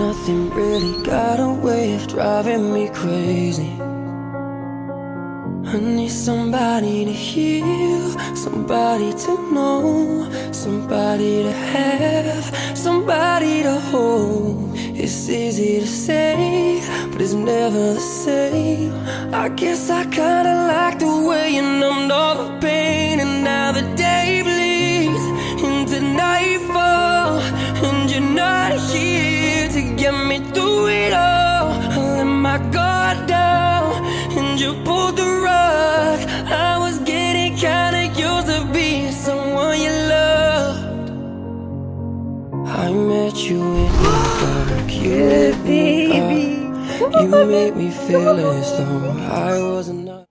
Nothing really got a way of driving me crazy. I need somebody to heal, somebody to know, somebody to have, somebody to hold. It's easy to say, but it's never the same. I guess I kinda like the way you numbed all the pain. And now the day bleeds into nightfall, and you're not here to get me through it all. I let my guard down, and you pulled the rug. I was getting kinda used to being someone you loved. I met you in the dark, you lit me up. You made me feel as though I wasn't